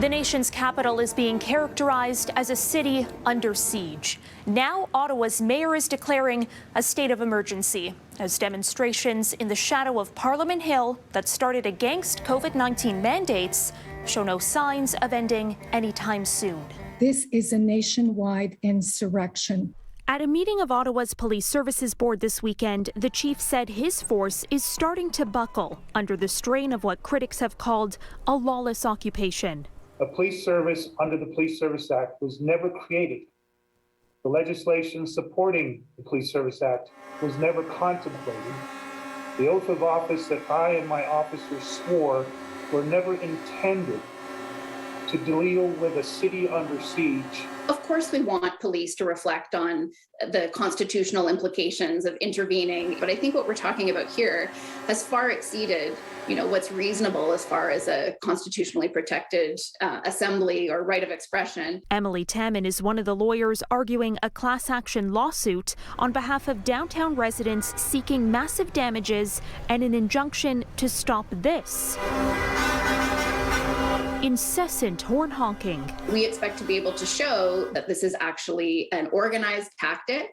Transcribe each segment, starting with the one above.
The nation's capital is being characterized as a city under siege. Now, Ottawa's mayor is declaring a state of emergency as demonstrations in the shadow of Parliament Hill that started against COVID-19 mandates show no signs of ending anytime soon. This is a nationwide insurrection. At a meeting of Ottawa's Police Services Board this weekend, the chief said his force is starting to buckle under the strain of what critics have called a lawless occupation. A police service under the Police Service Act was never created. The legislation supporting the Police Service Act was never contemplated. The oath of office that I and my officers swore were never intended to deal with a city under siege. Of course, we want police to reflect on the constitutional implications of intervening, but I think what we're talking about here has far exceeded, what's reasonable as far as a constitutionally protected assembly or right of expression. Emily Tammin is one of the lawyers arguing a class action lawsuit on behalf of downtown residents seeking massive damages and an injunction to stop this incessant horn honking. We expect to be able to show that this is actually an organized tactic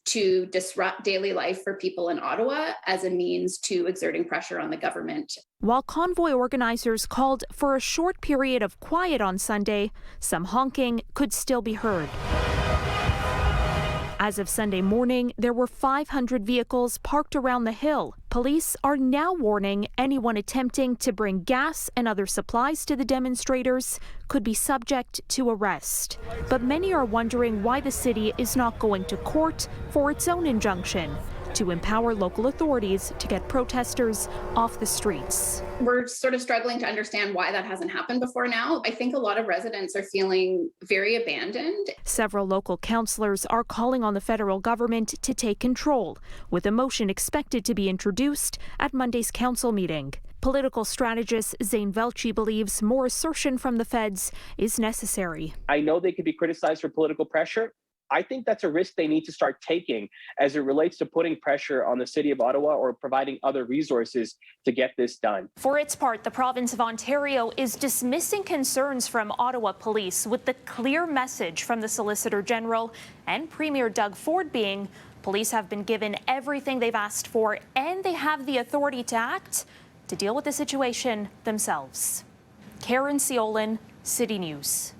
to disrupt daily life for people in Ottawa as a means to exerting pressure on the government. While convoy organizers called for a short period of quiet on Sunday, some honking could still be heard. As of Sunday morning, there were 500 vehicles parked around the hill. Police are now warning anyone attempting to bring gas and other supplies to the demonstrators could be subject to arrest. But many are wondering why the city is not going to court for its own injunction to empower local authorities to get protesters off the streets. We're sort of struggling to understand why that hasn't happened before now. I think a lot of residents are feeling very abandoned. Several local councillors are calling on the federal government to take control, with a motion expected to be introduced at Monday's council meeting. Political strategist Zane Velci believes more assertion from the feds is necessary. I know they could be criticized for political pressure. I think that's a risk they need to start taking as it relates to putting pressure on the city of Ottawa or providing other resources to get this done. For its part, the province of Ontario is dismissing concerns from Ottawa police with the clear message from the Solicitor General and Premier Doug Ford being police have been given everything they've asked for and they have the authority to act to deal with the situation themselves. Caryn Ceolin, City News.